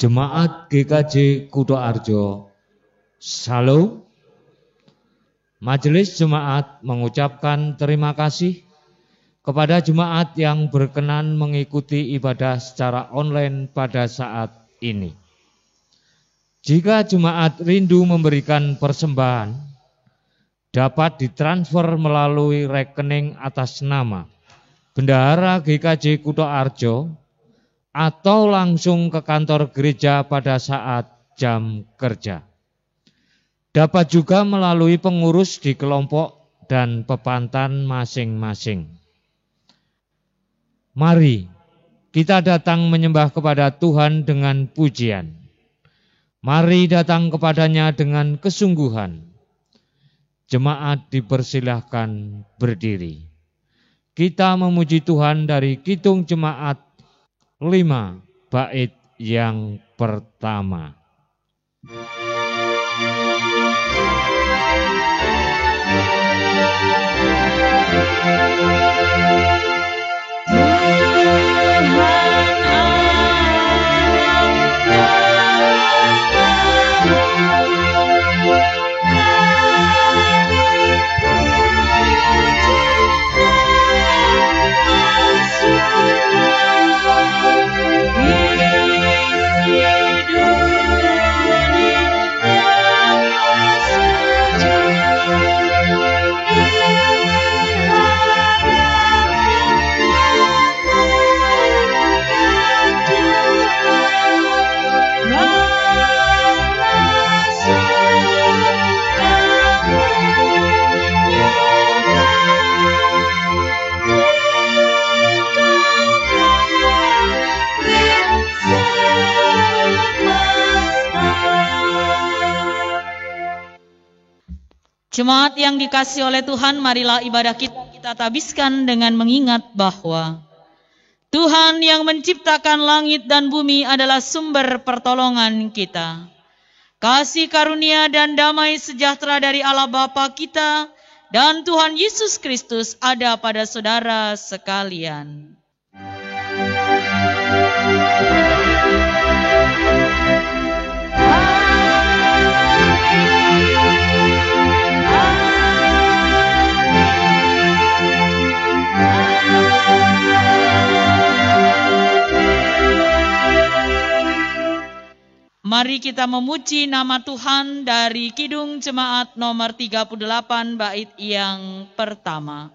Jemaat GKJ Kutoarjo, Salam. Majelis Jemaat mengucapkan terima kasih kepada jemaat yang berkenan mengikuti ibadah secara online pada saat ini. Jika jemaat rindu memberikan persembahan, dapat ditransfer melalui rekening atas nama Bendahara GKJ Kutoarjo atau langsung ke kantor gereja pada saat jam kerja. Dapat juga melalui pengurus di kelompok dan pepantan masing-masing. Mari kita datang menyembah kepada Tuhan dengan pujian. Mari datang kepadanya dengan kesungguhan. Jemaat dipersilahkan berdiri. Kita memuji Tuhan dari Kidung Jemaat 5 bait yang pertama. Jemaat yang dikasihi oleh Tuhan, marilah ibadah kita tabiskan dengan mengingat bahwa Tuhan yang menciptakan langit dan bumi adalah sumber pertolongan kita. Kasih karunia dan damai sejahtera dari Allah Bapa kita dan Tuhan Yesus Kristus ada pada saudara sekalian. Mari kita memuji nama Tuhan dari Kidung Jemaat nomor 38 bait yang pertama.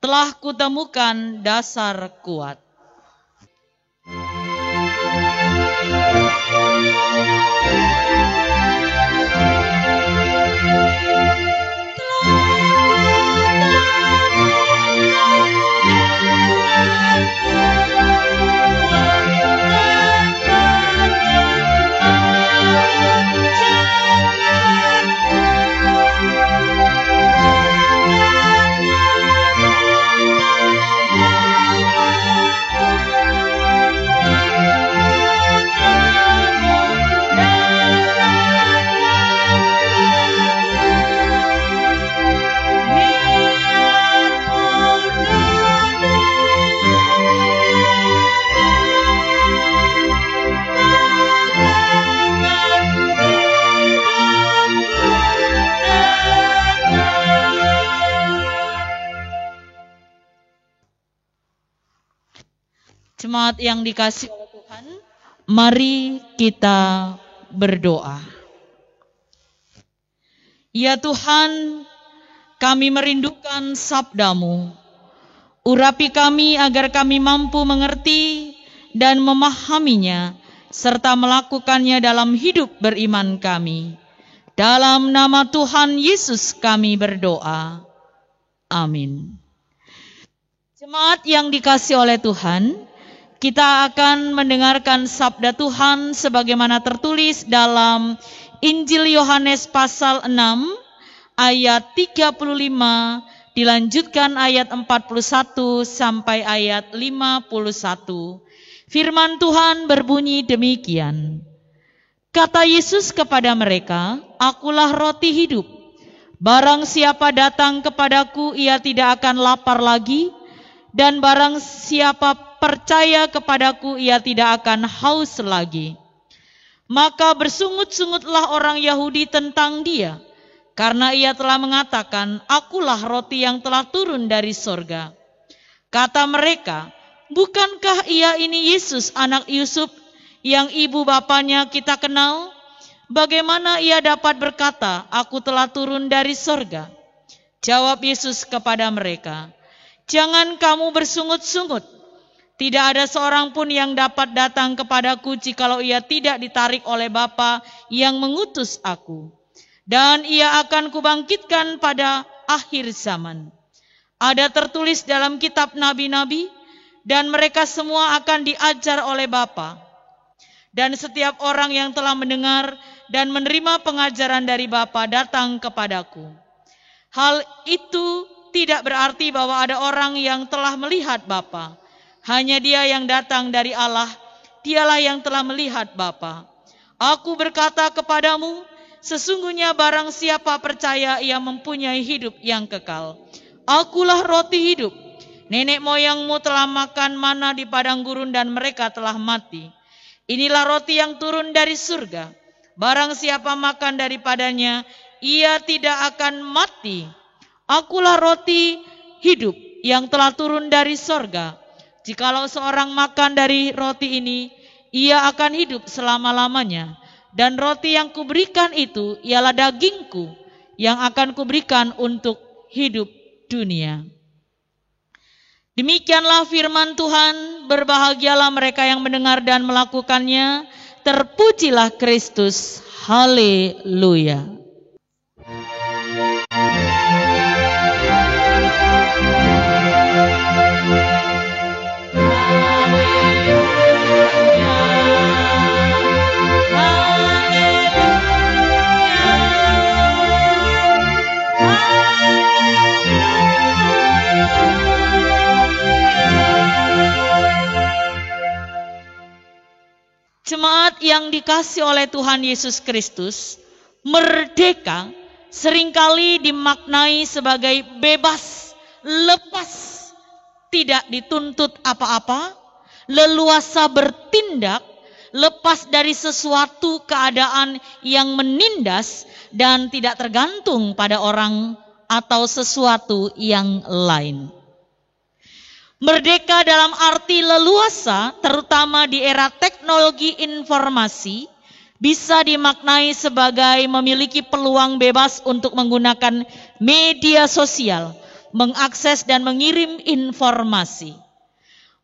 Telah kutemukan dasar kuat. Jemaat yang dikasihi oleh Tuhan, mari kita berdoa. Ya Tuhan, kami merindukan sabda-Mu. Urapi kami agar kami mampu mengerti dan memahaminya, serta melakukannya dalam hidup beriman kami. Dalam nama Tuhan Yesus kami berdoa. Amin. Jemaat yang dikasihi oleh Tuhan, kita akan mendengarkan sabda Tuhan sebagaimana tertulis dalam Injil Yohanes pasal 6 ayat 35 dilanjutkan ayat 41 sampai ayat 51. Firman Tuhan berbunyi demikian. Kata Yesus kepada mereka, "Akulah roti hidup. Barang siapa datang kepadaku, ia tidak akan lapar lagi, dan barang siapa percaya kepadaku, ia tidak akan haus lagi. Maka bersungut-sungutlah orang Yahudi tentang dia, karena ia telah mengatakan, "Akulah roti yang telah turun dari sorga." Kata mereka, "Bukankah ia ini Yesus anak Yusuf yang ibu bapanya kita kenal? Bagaimana ia dapat berkata, 'Aku telah turun dari sorga'?" Jawab Yesus kepada mereka, "Jangan kamu bersungut-sungut. Tidak ada seorang pun yang dapat datang kepadaku jikalau ia tidak ditarik oleh Bapa yang mengutus aku. Dan ia akan kubangkitkan pada akhir zaman. Ada tertulis dalam kitab nabi-nabi, dan mereka semua akan diajar oleh Bapa. Dan setiap orang yang telah mendengar dan menerima pengajaran dari Bapa datang kepadaku. Hal itu tidak berarti bahwa ada orang yang telah melihat Bapa. Hanya dia yang datang dari Allah, dialah yang telah melihat Bapa. Aku berkata kepadamu, sesungguhnya barang siapa percaya ia mempunyai hidup yang kekal. Akulah roti hidup. Nenek moyangmu telah makan mana di padang gurun dan mereka telah mati. Inilah roti yang turun dari surga. Barang siapa makan daripadanya, ia tidak akan mati. Akulah roti hidup yang telah turun dari sorga. Jikalau seorang makan dari roti ini, ia akan hidup selama-lamanya. Dan roti yang kuberikan itu ialah dagingku yang akan kuberikan untuk hidup dunia. Demikianlah firman Tuhan. Berbahagialah mereka yang mendengar dan melakukannya. Terpujilah Kristus. Haleluya. Jemaat yang dikasihi oleh Tuhan Yesus Kristus, merdeka seringkali dimaknai sebagai bebas, lepas, tidak dituntut apa-apa, leluasa bertindak, lepas dari sesuatu keadaan yang menindas dan tidak tergantung pada orang atau sesuatu yang lain. Merdeka dalam arti leluasa, terutama di era teknologi informasi, bisa dimaknai sebagai memiliki peluang bebas untuk menggunakan media sosial, mengakses dan mengirim informasi.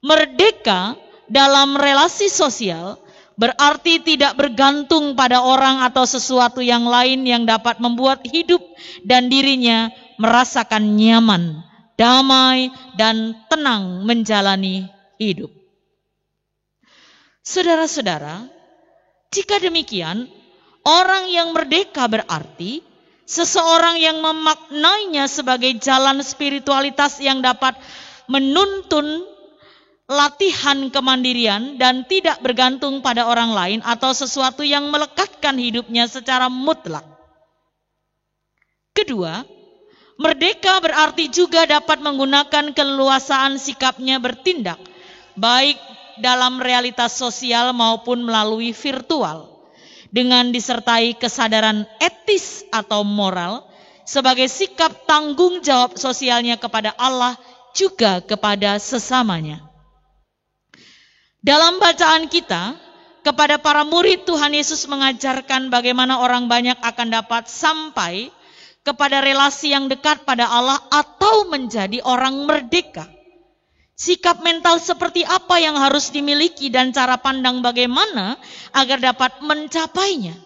Merdeka dalam relasi sosial berarti tidak bergantung pada orang atau sesuatu yang lain yang dapat membuat hidup dan dirinya merasakan nyaman, damai, dan tenang menjalani hidup. Saudara-saudara, jika demikian, orang yang merdeka berarti seseorang yang memaknainya sebagai jalan spiritualitas yang dapat menuntun latihan kemandirian dan tidak bergantung pada orang lain atau sesuatu yang melekatkan hidupnya secara mutlak. Kedua, merdeka berarti juga dapat menggunakan keleluasaan sikapnya bertindak, baik dalam realitas sosial maupun melalui virtual, dengan disertai kesadaran etis atau moral sebagai sikap tanggung jawab sosialnya kepada Allah juga kepada sesamanya. Dalam bacaan kita, kepada para murid Tuhan Yesus mengajarkan bagaimana orang banyak akan dapat sampai kepada relasi yang dekat pada Allah atau menjadi orang merdeka. Sikap mental seperti apa yang harus dimiliki dan cara pandang bagaimana agar dapat mencapainya.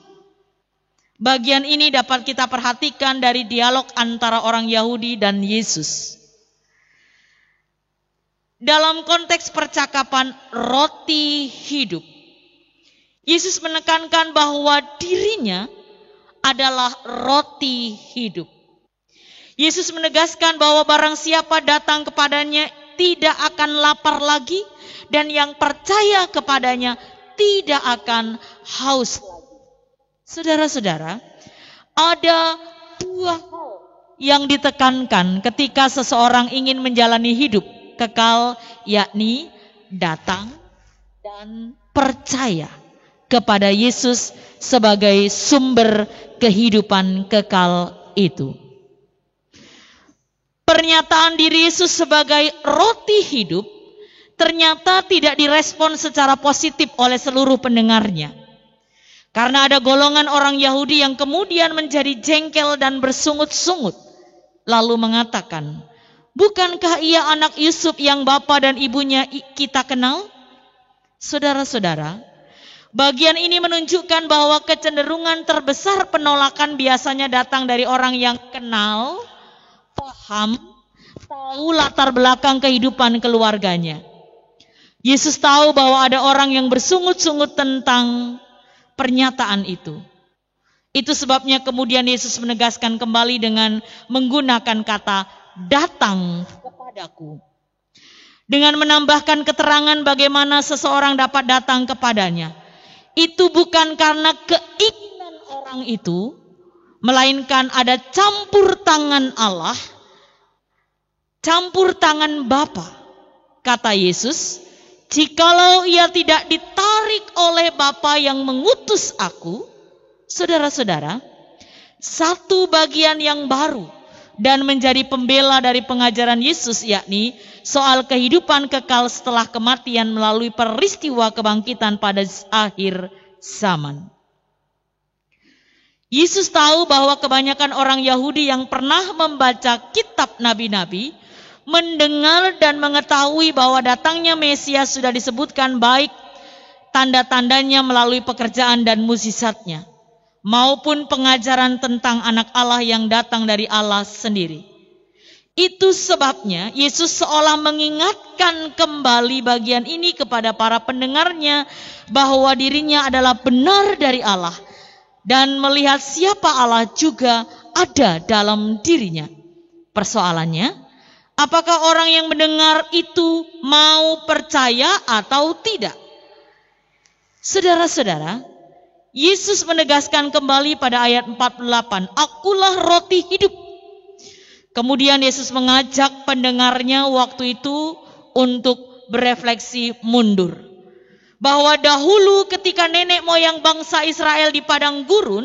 Bagian ini dapat kita perhatikan dari dialog antara orang Yahudi dan Yesus. Dalam konteks percakapan roti hidup, Yesus menekankan bahwa dirinya adalah roti hidup. Yesus menegaskan bahwa barang siapa datang kepadanya tidak akan lapar lagi, dan yang percaya kepadanya tidak akan haus lagi. Saudara-saudara, ada dua hal yang ditekankan ketika seseorang ingin menjalani hidup kekal, yakni datang dan percaya. kepada Yesus sebagai sumber kehidupan kekal itu. Pernyataan diri Yesus sebagai roti hidup ternyata tidak direspon secara positif oleh seluruh pendengarnya. Karena ada golongan orang Yahudi yang kemudian menjadi jengkel dan bersungut-sungut. Lalu mengatakan, bukankah ia anak Yusuf yang bapa dan ibunya kita kenal? Saudara-saudara, bagian ini menunjukkan bahwa kecenderungan terbesar penolakan biasanya datang dari orang yang kenal, paham, tahu latar belakang kehidupan keluarganya. Yesus tahu bahwa ada orang yang bersungut-sungut tentang pernyataan itu. Itu sebabnya kemudian Yesus menegaskan kembali dengan menggunakan kata datang kepadaku. Dengan menambahkan keterangan bagaimana seseorang dapat datang kepadanya. Itu bukan karena keinginan orang itu, melainkan ada campur tangan Allah, campur tangan Bapa. Kata Yesus, jikalau ia tidak ditarik oleh Bapa yang mengutus aku, saudara-saudara, satu bagian yang baru dan menjadi pembela dari pengajaran Yesus, yakni soal kehidupan kekal setelah kematian melalui peristiwa kebangkitan pada akhir zaman. Yesus tahu bahwa kebanyakan orang Yahudi yang pernah membaca kitab nabi-nabi mendengar dan mengetahui bahwa datangnya Mesias sudah disebutkan baik tanda-tandanya melalui pekerjaan dan mukjizatnya, maupun pengajaran tentang anak Allah yang datang dari Allah sendiri. Itu sebabnya Yesus seolah mengingatkan kembali bagian ini kepada para pendengarnya bahwa dirinya adalah benar dari Allah dan melihat siapa Allah juga ada dalam dirinya. Persoalannya, apakah orang yang mendengar itu mau percaya atau tidak? Saudara-saudara, Yesus menegaskan kembali pada ayat 48, akulah roti hidup. Kemudian Yesus mengajak pendengarnya waktu itu untuk berefleksi mundur. Bahwa dahulu ketika nenek moyang bangsa Israel di padang gurun,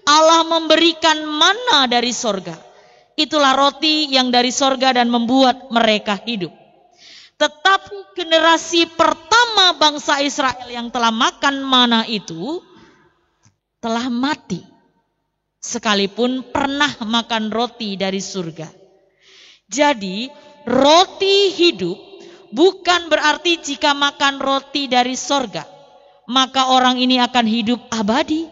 Allah memberikan mana dari sorga. Itulah roti yang dari sorga dan membuat mereka hidup. Tetapi generasi pertama bangsa Israel yang telah makan mana itu telah mati, sekalipun pernah makan roti dari surga. Jadi roti hidup bukan berarti jika makan roti dari sorga maka orang ini akan hidup abadi.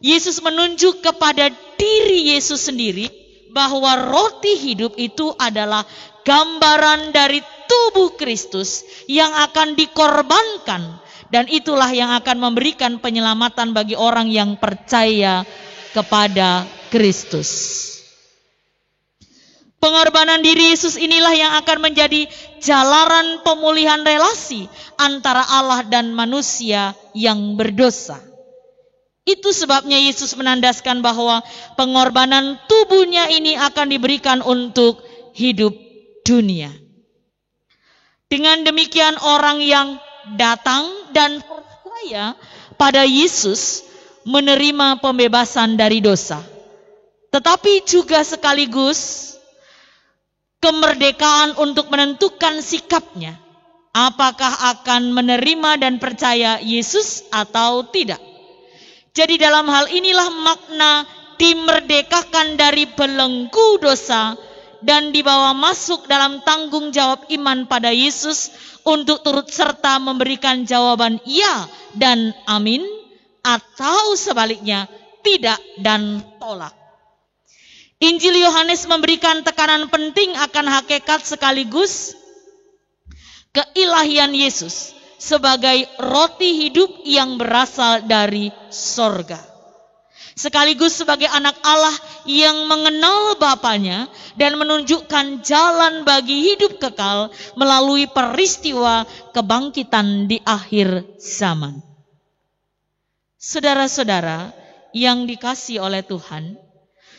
Yesus menunjuk kepada diri Yesus sendiri bahwa roti hidup itu adalah gambaran dari tubuh Kristus yang akan dikorbankan. Dan itulah yang akan memberikan penyelamatan bagi orang yang percaya kepada Kristus. Pengorbanan diri Yesus inilah yang akan menjadi jalaran pemulihan relasi antara Allah dan manusia yang berdosa. Itu sebabnya Yesus menandaskan bahwa pengorbanan tubuhnya ini akan diberikan untuk hidup dunia. Dengan demikian orang yang datang dan percaya pada Yesus menerima pembebasan dari dosa, tetapi juga sekaligus kemerdekaan untuk menentukan sikapnya, apakah akan menerima dan percaya Yesus atau tidak. Jadi dalam hal inilah makna dimerdekakan dari belenggu dosa dan dibawa masuk dalam tanggung jawab iman pada Yesus untuk turut serta memberikan jawaban ya dan amin, atau sebaliknya tidak dan tolak. Injil Yohanes memberikan tekanan penting akan hakikat sekaligus keilahian Yesus sebagai roti hidup yang berasal dari sorga, sekaligus sebagai anak Allah yang mengenal Bapanya dan menunjukkan jalan bagi hidup kekal melalui peristiwa kebangkitan di akhir zaman. Saudara-saudara yang dikasihi oleh Tuhan,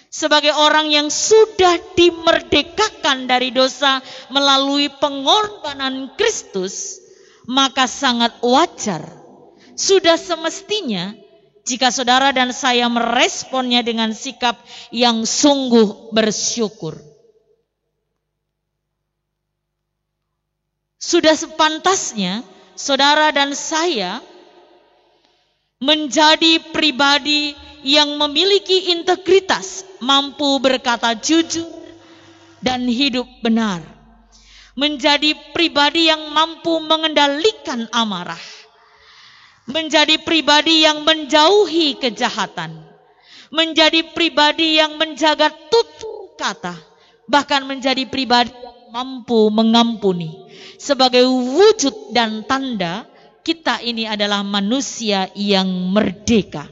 sebagai orang yang sudah dimerdekakan dari dosa melalui pengorbanan Kristus, maka sangat wajar, Sudah semestinya jika saudara dan saya meresponnya dengan sikap yang sungguh bersyukur. Sudah sepantasnya saudara dan saya menjadi pribadi yang memiliki integritas, mampu berkata jujur dan hidup benar. Menjadi pribadi yang mampu mengendalikan amarah. Menjadi pribadi yang menjauhi kejahatan. Menjadi pribadi yang menjaga tutur kata. Bahkan menjadi pribadi yang mampu mengampuni. Sebagai wujud dan tanda kita ini adalah manusia yang merdeka.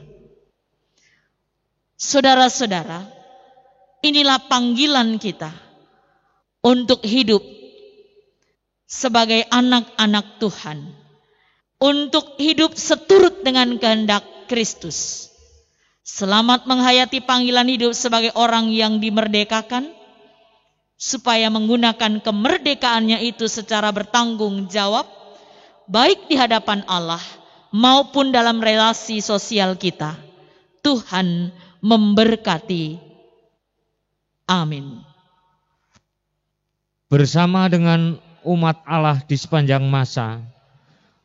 Saudara-saudara, inilah panggilan kita untuk hidup sebagai anak-anak Tuhan. Untuk hidup seturut dengan kehendak Kristus. Selamat menghayati panggilan hidup sebagai orang yang dimerdekakan, supaya menggunakan kemerdekaannya itu secara bertanggung jawab, baik di hadapan Allah maupun dalam relasi sosial kita. Tuhan memberkati. Amin. Bersama dengan umat Allah di sepanjang masa,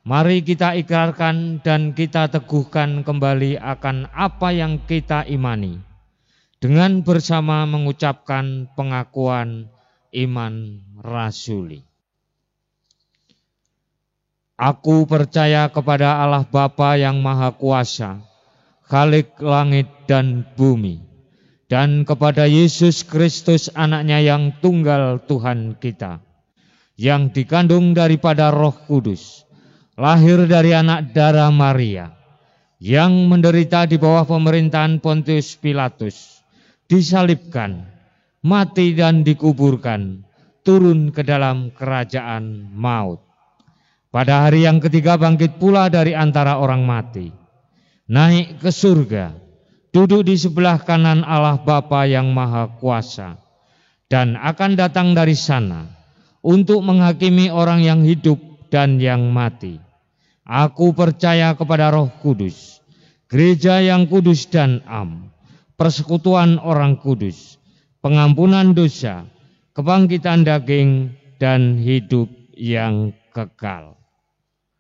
mari kita ikrarkan dan kita teguhkan kembali akan apa yang kita imani, dengan bersama mengucapkan pengakuan iman rasuli. Aku percaya kepada Allah Bapa yang Maha Kuasa, Khalik langit dan bumi, dan kepada Yesus Kristus anaknya yang tunggal Tuhan kita, yang dikandung daripada Roh Kudus, lahir dari anak darah Maria, yang menderita di bawah pemerintahan Pontius Pilatus, disalibkan, mati dan dikuburkan, turun ke dalam kerajaan maut. Pada hari yang ketiga bangkit pula dari antara orang mati, naik ke surga, duduk di sebelah kanan Allah Bapa yang Maha Kuasa, dan akan datang dari sana untuk menghakimi orang yang hidup dan yang mati. Aku percaya kepada Roh Kudus, gereja yang kudus dan am, persekutuan orang kudus, pengampunan dosa, kebangkitan daging, dan hidup yang kekal.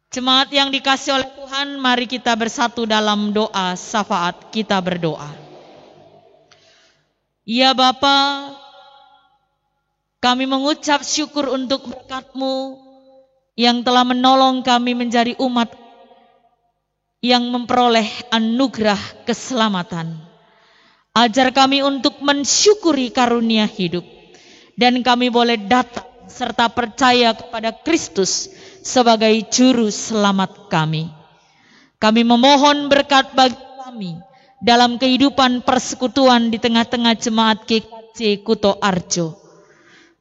Jemaat yang dikasihi oleh Tuhan, mari kita bersatu dalam doa syafaat. Kita berdoa. Ya Bapa, kami mengucap syukur untuk berkat-Mu yang telah menolong kami menjadi umat yang memperoleh anugerah keselamatan. Ajar kami untuk mensyukuri karunia hidup, dan kami boleh datang serta percaya kepada Kristus sebagai juru selamat kami. Kami memohon berkat bagi kami dalam kehidupan persekutuan di tengah-tengah jemaat GKJ Kuto Arjo.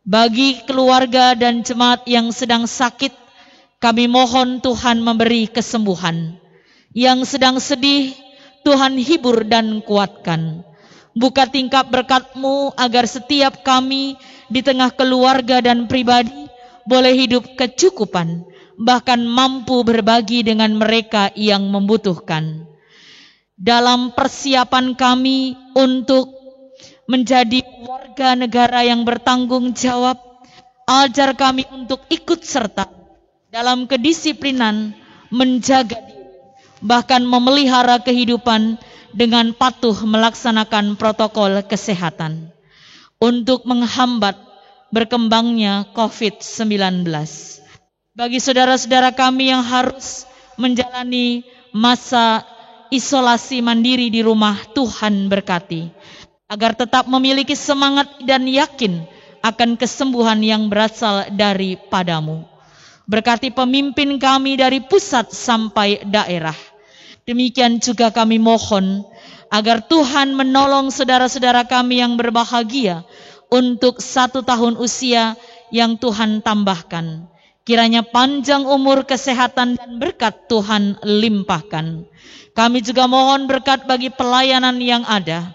Bagi keluarga dan jemaat yang sedang sakit, kami mohon Tuhan memberi kesembuhan. Yang sedang sedih, Tuhan hibur dan kuatkan. Buka tingkap berkat-Mu agar setiap kami di tengah keluarga dan pribadi boleh hidup kecukupan, bahkan mampu berbagi dengan mereka yang membutuhkan. Dalam persiapan kami untuk menjadi warga negara yang bertanggung jawab, ajar kami untuk ikut serta dalam kedisiplinan menjaga diri, bahkan memelihara kehidupan dengan patuh melaksanakan protokol kesehatan untuk menghambat berkembangnya COVID-19. Bagi saudara-saudara kami yang harus menjalani masa isolasi mandiri di rumah, Tuhan berkati, agar tetap memiliki semangat dan yakin akan kesembuhan yang berasal daripada-Mu. Berkati pemimpin kami dari pusat sampai daerah. Demikian juga kami mohon agar Tuhan menolong saudara-saudara kami yang berbahagia untuk 1 tahun usia yang Tuhan tambahkan. Kiranya panjang umur, kesehatan, dan berkat Tuhan limpahkan. Kami juga mohon berkat bagi pelayanan yang ada.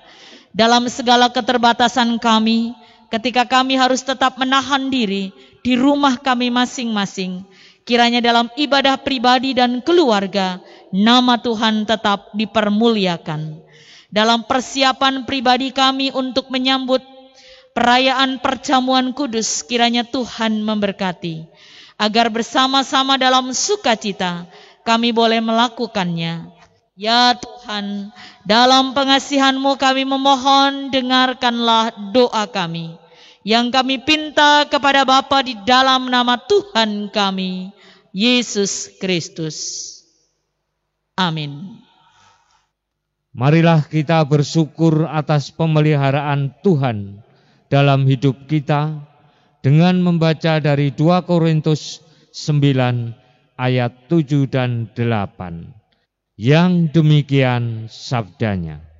Dalam segala keterbatasan kami, ketika kami harus tetap menahan diri di rumah kami masing-masing, Kiranya dalam ibadah pribadi dan keluarga, nama Tuhan tetap dipermuliakan. Dalam persiapan pribadi kami untuk menyambut perayaan perjamuan kudus, kiranya Tuhan memberkati, agar bersama-sama dalam sukacita kami boleh melakukannya. Ya Tuhan, dalam pengasihan-Mu kami memohon, dengarkanlah doa kami yang kami pinta kepada Bapa di dalam nama Tuhan kami, Yesus Kristus. Amin. Marilah kita bersyukur atas pemeliharaan Tuhan dalam hidup kita dengan membaca dari 2 Korintus 9 ayat 7 dan 8. Yang demikian sabdanya.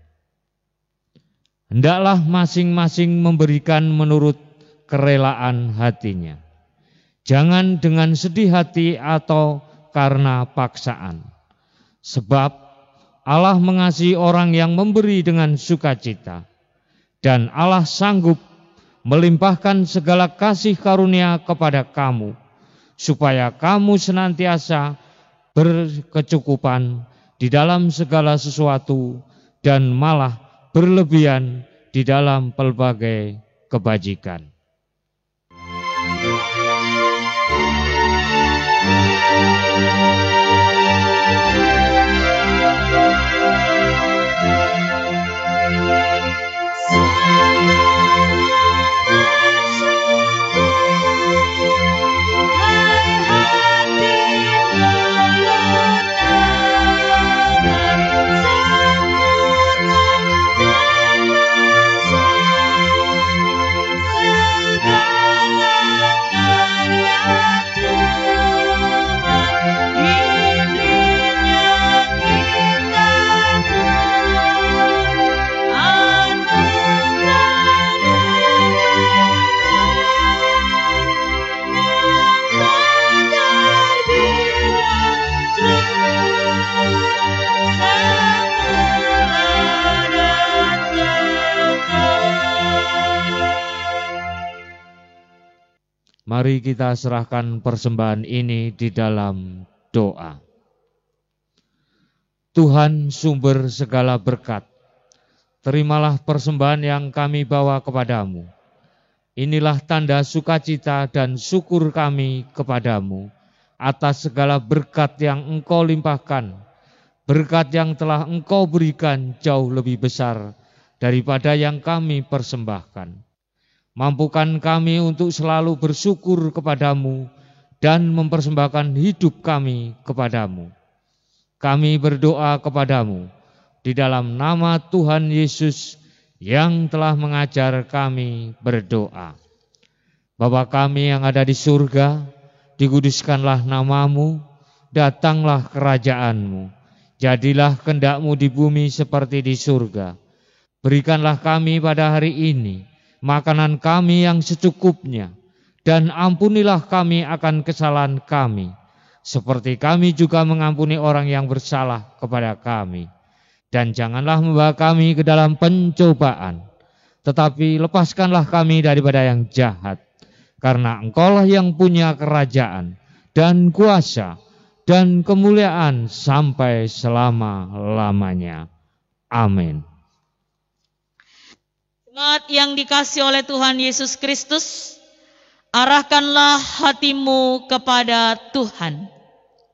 Hendaklah masing-masing memberikan menurut kerelaan hatinya. Jangan dengan sedih hati atau karena paksaan. Sebab Allah mengasihi orang yang memberi dengan sukacita. Dan Allah sanggup melimpahkan segala kasih karunia kepada kamu, supaya kamu senantiasa berkecukupan di dalam segala sesuatu dan malah berlebihan di dalam pelbagai kebajikan. Mari kita serahkan persembahan ini di dalam doa. Tuhan sumber segala berkat, terimalah persembahan yang kami bawa kepadamu. Inilah tanda sukacita dan syukur kami kepadamu atas segala berkat yang Engkau limpahkan, berkat yang telah Engkau berikan jauh lebih besar daripada yang kami persembahkan. Mampukan kami untuk selalu bersyukur kepadamu dan mempersembahkan hidup kami kepadamu. Kami berdoa kepadamu di dalam nama Tuhan Yesus yang telah mengajar kami berdoa. Bapa kami yang ada di surga, dikuduskanlah namamu, datanglah kerajaanmu, jadilah kehendak-Mu di bumi seperti di surga. Berikanlah kami pada hari ini makanan kami yang secukupnya, dan ampunilah kami akan kesalahan kami, seperti kami juga mengampuni orang yang bersalah kepada kami. Dan janganlah membawa kami ke dalam pencobaan, tetapi lepaskanlah kami daripada yang jahat, karena Engkaulah yang punya kerajaan, dan kuasa, dan kemuliaan sampai selama-lamanya. Amin. Jemaat yang dikasihi oleh Tuhan Yesus Kristus, arahkanlah hatimu kepada Tuhan.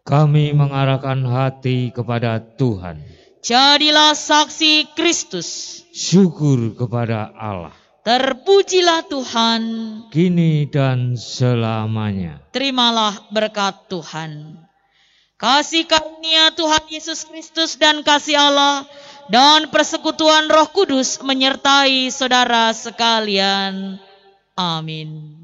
Kami mengarahkan hati kepada Tuhan. Jadilah saksi Kristus. Syukur kepada Allah. Terpujilah Tuhan, kini dan selamanya. Terimalah berkat Tuhan. Kasih karunia Tuhan Yesus Kristus dan kasih Allah dan persekutuan Roh Kudus menyertai saudara sekalian. Amin.